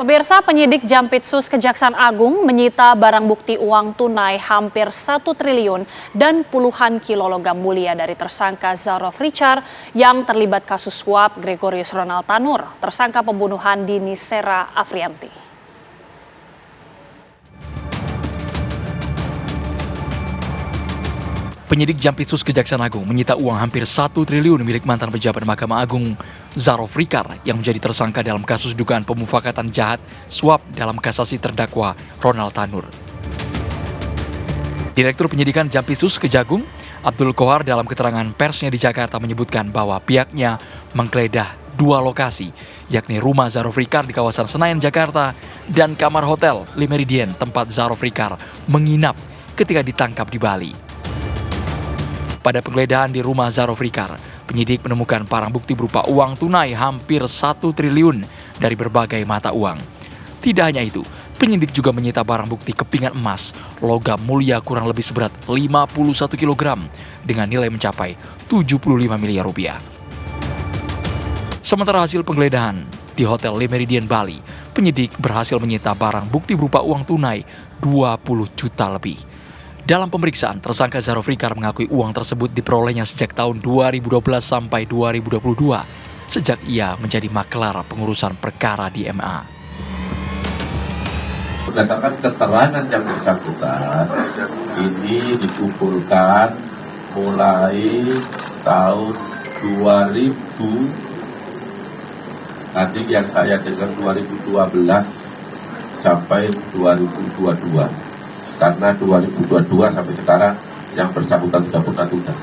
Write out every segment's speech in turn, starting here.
Pemirsa, penyidik Jampitsus Kejaksaan Agung menyita barang bukti uang tunai hampir 1 triliun dan puluhan kilo logam mulia dari tersangka Zarof Richard yang terlibat kasus suap Gregorius Ronald Tanur, tersangka pembunuhan Dini Sera Afrianti. Penyidik Jampitsus Kejaksaan Agung menyita uang hampir 1 triliun milik mantan pejabat Mahkamah Agung Zarof Richard yang menjadi tersangka dalam kasus dugaan pemufakatan jahat suap dalam kasasi terdakwa Ronald Tanur. Direktur Penyidikan Jampitsus Kejagung, Abdul Kohar dalam keterangan persnya di Jakarta menyebutkan bahwa pihaknya menggeledah 2 lokasi, yakni rumah Zarof Richard di kawasan Senayan, Jakarta, dan kamar hotel Le Méridien tempat Zarof Richard menginap ketika ditangkap di Bali. Pada penggeledahan di rumah Zarof Richard, penyidik menemukan barang bukti berupa uang tunai hampir 1 triliun dari berbagai mata uang. Tidak hanya itu, penyidik juga menyita barang bukti kepingan emas, logam mulia kurang lebih seberat 51 kg dengan nilai mencapai 75 miliar rupiah. Sementara hasil penggeledahan di Hotel Le Méridien Bali, penyidik berhasil menyita barang bukti berupa uang tunai 20 juta lebih. Dalam pemeriksaan, tersangka Zarof Richard mengakui uang tersebut diperolehnya sejak tahun 2012 sampai 2022, sejak ia menjadi maklar pengurusan perkara di MA. Berdasarkan keterangan yang bersangkutan, ini dikumpulkan mulai tahun 2000, tadi yang saya dengar 2012 sampai 2022. Karena 2022 sampai sekarang yang bersangkutan sudah pernah tugas.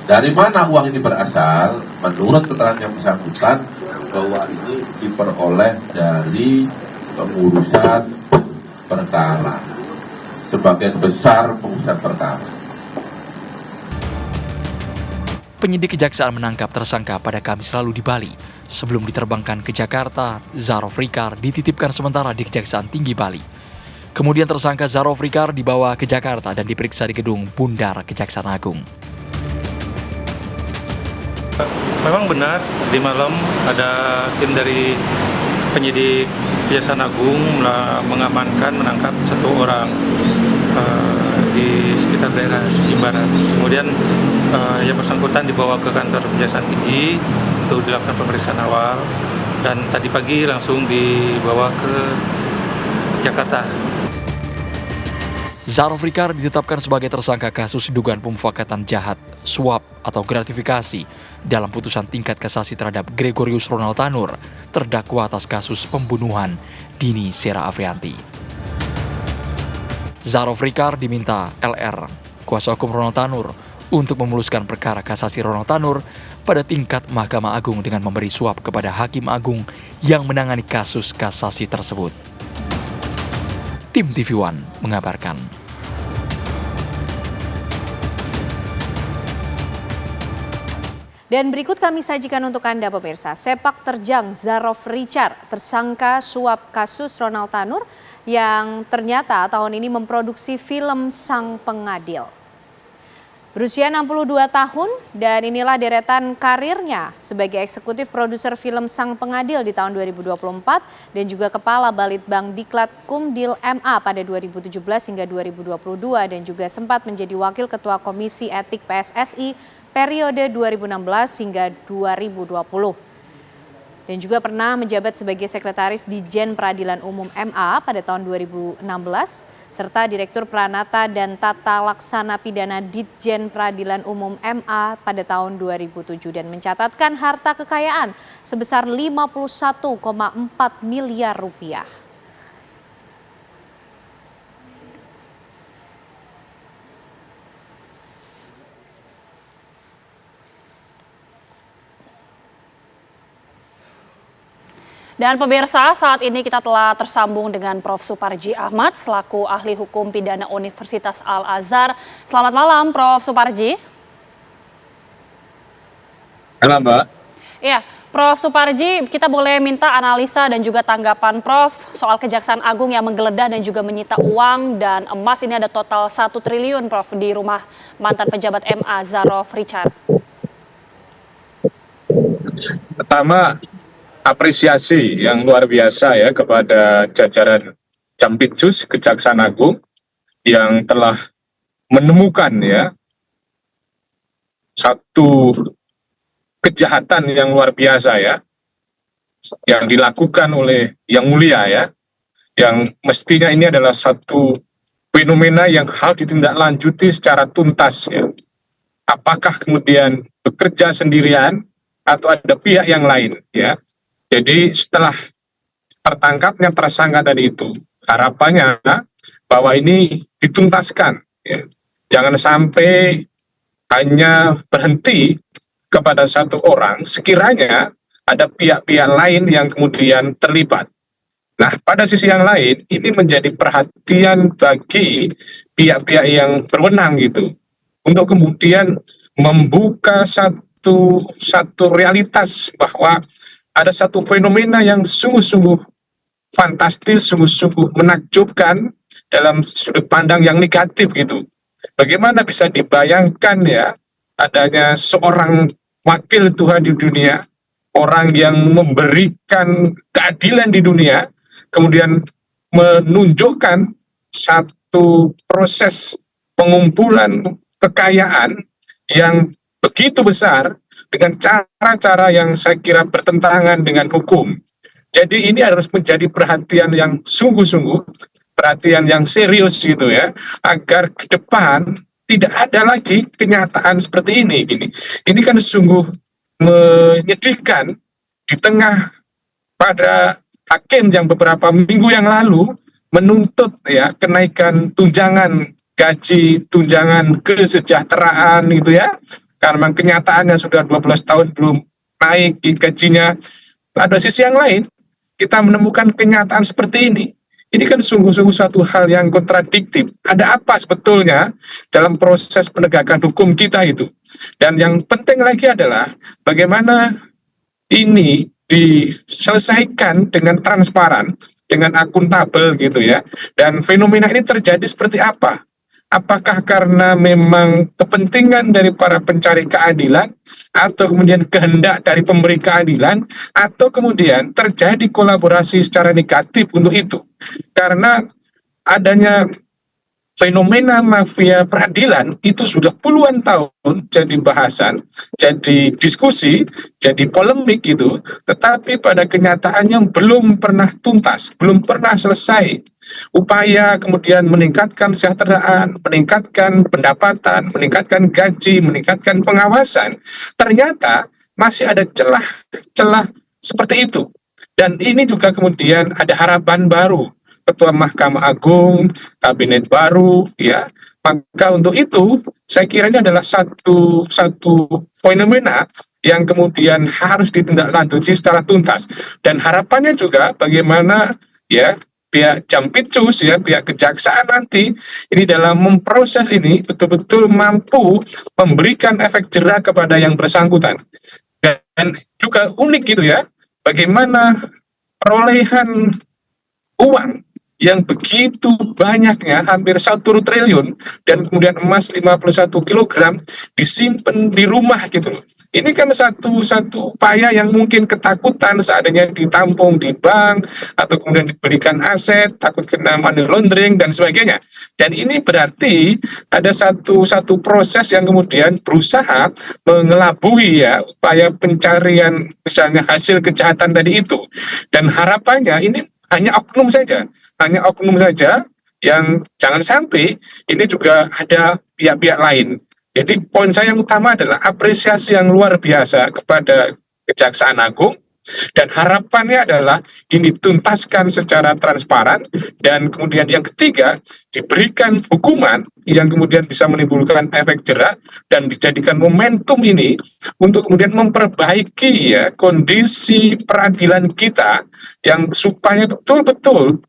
Dari mana uang ini berasal? Menurut keterangan yang bersangkutan, bahwa ini diperoleh dari pengurusan perkara. Sebagian besar pengurusan perkara. Penyidik Kejaksaan menangkap tersangka pada Kamis lalu di Bali. Sebelum diterbangkan ke Jakarta, Zarof Richard dititipkan sementara di Kejaksaan Tinggi Bali. Kemudian tersangka Zarof Richard dibawa ke Jakarta dan diperiksa di gedung Bundar Kejaksaan Agung. Memang benar, di malam ada tim dari penyidik Kejaksaan Agung mengamankan, menangkap 1 orang di sekitar daerah Jimbaran. Kemudian yang bersangkutan dibawa ke kantor Kejaksaan Tinggi untuk dilakukan pemeriksaan awal, dan tadi pagi langsung dibawa ke Jakarta. Zarof Richard ditetapkan sebagai tersangka kasus dugaan pemufakatan jahat, suap atau gratifikasi dalam putusan tingkat kasasi terhadap Gregorius Ronald Tanur, terdakwa atas kasus pembunuhan Dini Sera Afrianti. Zarof Richard diminta LR, kuasa hukum Ronald Tanur, untuk memuluskan perkara kasasi Ronald Tanur pada tingkat Mahkamah Agung dengan memberi suap kepada Hakim Agung yang menangani kasus kasasi tersebut. Tim TV One mengabarkan. Dan berikut kami sajikan untuk Anda pemirsa, sepak terjang Zarof Richard, tersangka suap kasus Ronald Tanur yang ternyata tahun ini memproduksi film Sang Pengadil. Berusia 62 tahun dan inilah deretan karirnya sebagai eksekutif produser film Sang Pengadil di tahun 2024 dan juga kepala Balitbang Diklat Kumdil MA pada 2017 hingga 2022 dan juga sempat menjadi wakil ketua Komisi Etik PSSI periode 2016 hingga 2020. Dan juga pernah menjabat sebagai sekretaris Ditjen Peradilan Umum MA pada tahun 2016, serta Direktur Pranata dan Tata Laksana Pidana Ditjen Peradilan Umum MA pada tahun 2007 dan mencatatkan harta kekayaan sebesar 51,4 miliar rupiah. Dan pemirsa, saat ini kita telah tersambung dengan Prof. Suparji Ahmad selaku ahli hukum pidana Universitas Al-Azhar. Selamat malam, Prof. Suparji. Halo, Mbak. Ya, Prof. Suparji, kita boleh minta analisa dan juga tanggapan Prof. soal Kejaksaan Agung yang menggeledah dan juga menyita uang dan emas. Ini ada total 1 triliun, Prof. di rumah mantan pejabat MA Zarof Richard. Pertama, apresiasi yang luar biasa ya kepada jajaran Jampitsus Kejaksaan Agung yang telah menemukan ya satu kejahatan yang luar biasa ya yang dilakukan oleh Yang Mulia ya, yang mestinya ini adalah satu fenomena yang harus ditindaklanjuti secara tuntas ya. Apakah kemudian bekerja sendirian atau ada pihak yang lain ya. Jadi setelah tertangkapnya tersangka tadi itu, harapannya bahwa ini dituntaskan ya. Jangan sampai hanya berhenti kepada satu orang, sekiranya ada pihak-pihak lain yang kemudian terlibat. Nah, pada sisi yang lain, ini menjadi perhatian bagi pihak-pihak yang berwenang gitu, untuk kemudian membuka satu realitas bahwa ada satu fenomena yang sungguh-sungguh fantastis, sungguh-sungguh menakjubkan dalam sudut pandang yang negatif gitu. Bagaimana bisa dibayangkan ya, adanya seorang wakil Tuhan di dunia, orang yang memberikan keadilan di dunia, kemudian menunjukkan satu proses pengumpulan kekayaan yang begitu besar dengan cara-cara yang saya kira bertentangan dengan hukum. Jadi ini harus menjadi perhatian yang sungguh-sungguh, perhatian yang serius gitu ya, agar ke depan tidak ada lagi kenyataan seperti ini. Ini kan sungguh menyedihkan di tengah pada hakim yang beberapa minggu yang lalu menuntut ya kenaikan tunjangan gaji, tunjangan kesejahteraan gitu ya, karena memang kenyataannya sudah 12 tahun belum naik gajinya. Pada sisi yang lain kita menemukan kenyataan seperti ini. Ini kan sungguh-sungguh suatu hal yang kontradiktif. Ada apa sebetulnya dalam proses penegakan hukum kita itu? Dan yang penting lagi adalah bagaimana ini diselesaikan dengan transparan, dengan akuntabel gitu ya. Dan fenomena ini terjadi seperti apa? Apakah karena memang kepentingan dari para pencari keadilan, atau kemudian kehendak dari pemberi keadilan, atau kemudian terjadi kolaborasi secara negatif untuk itu? Karena adanya fenomena mafia peradilan itu sudah puluhan tahun jadi bahasan, jadi diskusi, jadi polemik gitu, tetapi pada kenyataannya belum pernah tuntas, belum pernah selesai. Upaya kemudian meningkatkan kesejahteraan, meningkatkan pendapatan, meningkatkan gaji, meningkatkan pengawasan, ternyata masih ada celah-celah seperti itu. Dan ini juga kemudian ada harapan baru, Ketua Mahkamah Agung, kabinet baru, ya. Maka untuk itu, saya kira ini adalah satu fenomena yang kemudian harus ditindaklanjuti secara tuntas. Dan harapannya juga bagaimana ya pihak Jampitsus, ya pihak kejaksaan nanti ini dalam memproses ini betul-betul mampu memberikan efek jera kepada yang bersangkutan. Dan juga unik gitu ya, bagaimana perolehan uang yang begitu banyaknya, hampir 1 triliun, dan kemudian emas 51 kg disimpan di rumah gitu loh. Ini kan satu upaya yang mungkin ketakutan seandainya ditampung di bank, atau kemudian diberikan aset, takut kena money laundering, dan sebagainya. Dan ini berarti ada satu proses yang kemudian berusaha mengelabui ya, upaya pencarian misalnya hasil kejahatan tadi itu. Dan harapannya ini hanya oknum saja yang jangan sampai ini juga ada pihak-pihak lain. Jadi poin saya yang utama adalah apresiasi yang luar biasa kepada Kejaksaan Agung, dan harapannya adalah ini tuntaskan secara transparan, dan kemudian yang ketiga diberikan hukuman yang kemudian bisa menimbulkan efek jera dan dijadikan momentum ini untuk kemudian memperbaiki ya kondisi peradilan kita yang supaya betul-betul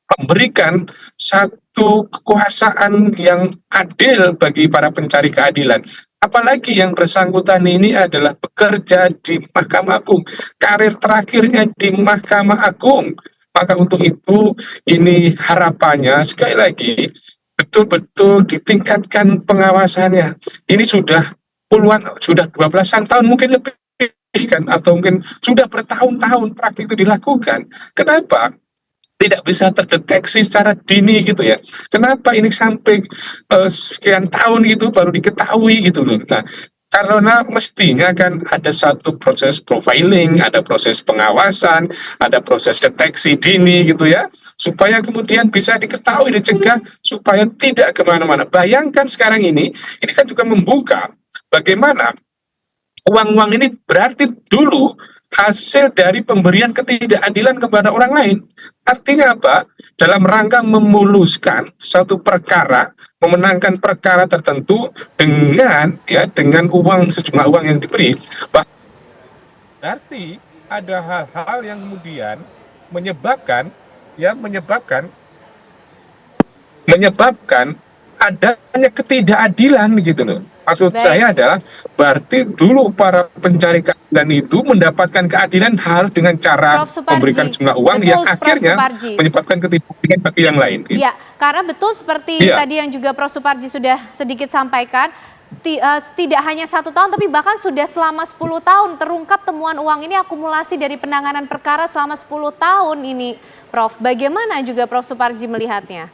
memberikan satu kekuasaan yang adil bagi para pencari keadilan. Apalagi yang bersangkutan ini adalah bekerja di Mahkamah Agung, karir terakhirnya di Mahkamah Agung. Maka untuk itu ini harapannya sekali lagi betul-betul ditingkatkan pengawasannya. Ini sudah 12-an tahun, mungkin lebih kan, atau mungkin sudah bertahun-tahun praktik itu dilakukan. Kenapa tidak bisa terdeteksi secara dini gitu ya? Kenapa ini sampai sekian tahun gitu baru diketahui gitu loh? Nah, karena mestinya kan ada satu proses profiling, ada proses pengawasan, ada proses deteksi dini gitu ya, supaya kemudian bisa diketahui, dicegah, supaya tidak kemana-mana. Bayangkan sekarang ini kan juga membuka bagaimana uang-uang ini berarti dulu hasil dari pemberian ketidakadilan kepada orang lain. Artinya apa? Dalam rangka memuluskan satu perkara, memenangkan perkara tertentu dengan dengan sejumlah uang yang diberi. Berarti ada hal-hal yang kemudian menyebabkan adanya ketidakadilan gitu loh. Maksud Baik. saya adalah berarti dulu para pencari keadilan itu mendapatkan keadilan harus dengan cara Prof. Suparji. memberikan jumlah uang Betul, yang Prof. akhirnya Suparji. menyebabkan ketidakadilan bagi yang lain. Ya, karena betul seperti Iya. tadi yang juga Prof. Suparji sudah sedikit sampaikan, tidak hanya 1 tahun tapi bahkan sudah selama 10 tahun terungkap temuan uang ini, akumulasi dari penanganan perkara selama 10 tahun ini, Prof. Bagaimana juga Prof. Suparji melihatnya?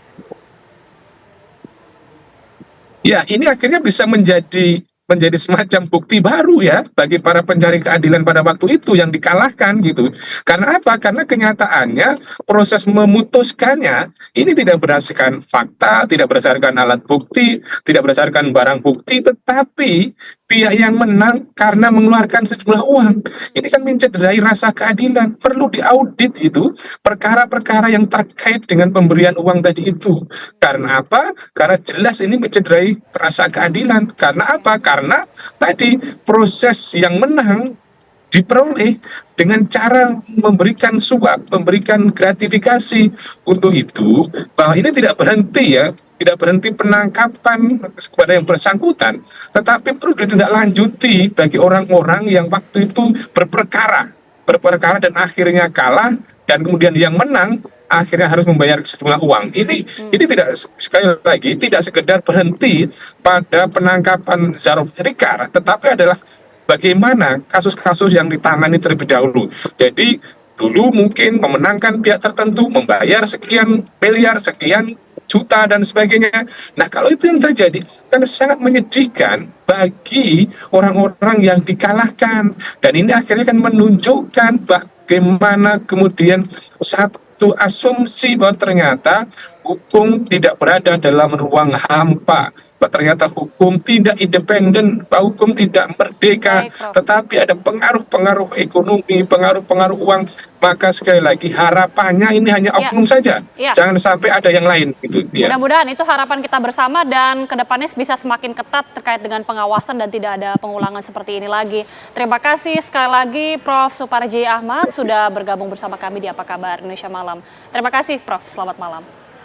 Ya, ini akhirnya bisa menjadi semacam bukti baru ya bagi para pencari keadilan pada waktu itu yang dikalahkan gitu. Karena apa? Karena kenyataannya proses memutuskannya ini tidak berdasarkan fakta, tidak berdasarkan alat bukti, tidak berdasarkan barang bukti, tetapi pihak yang menang karena mengeluarkan sejumlah uang. Ini kan mencederai rasa keadilan. Perlu diaudit itu perkara-perkara yang terkait dengan pemberian uang tadi itu. Karena apa? Karena jelas ini mencederai rasa keadilan. Karena apa? Karena tadi proses yang menang diperoleh dengan cara memberikan suap, memberikan gratifikasi. Untuk itu, bahwa ini tidak berhenti ya, tidak berhenti penangkapan kepada yang bersangkutan, tetapi perlu ditindaklanjuti bagi orang-orang yang waktu itu berperkara dan akhirnya kalah, dan kemudian yang menang akhirnya harus membayar sejumlah uang. Ini tidak, sekali lagi, tidak sekedar berhenti pada penangkapan Zarof Rikar, tetapi adalah bagaimana kasus-kasus yang ditangani terlebih dahulu. Jadi dulu mungkin memenangkan pihak tertentu, membayar sekian miliar, sekian juta dan sebagainya. Nah, kalau itu yang terjadi, kan sangat menyedihkan bagi orang-orang yang dikalahkan. Dan ini akhirnya kan menunjukkan bagaimana kemudian satu asumsi bahwa ternyata hukum tidak berada dalam ruang hampa, bahwa ternyata hukum tidak independen, bahwa hukum tidak merdeka. Baik, Prof. Tetapi ada pengaruh-pengaruh ekonomi, pengaruh-pengaruh uang. Maka sekali lagi harapannya ini hanya oknum saja, jangan sampai ada yang lain gitu ya. Mudah-mudahan itu harapan kita bersama dan kedepannya bisa semakin ketat terkait dengan pengawasan dan tidak ada pengulangan seperti ini lagi. Terima kasih sekali lagi Prof. Suparji Ahmad sudah bergabung bersama kami di Apa Kabar Indonesia Malam. Terima kasih Prof. Selamat malam.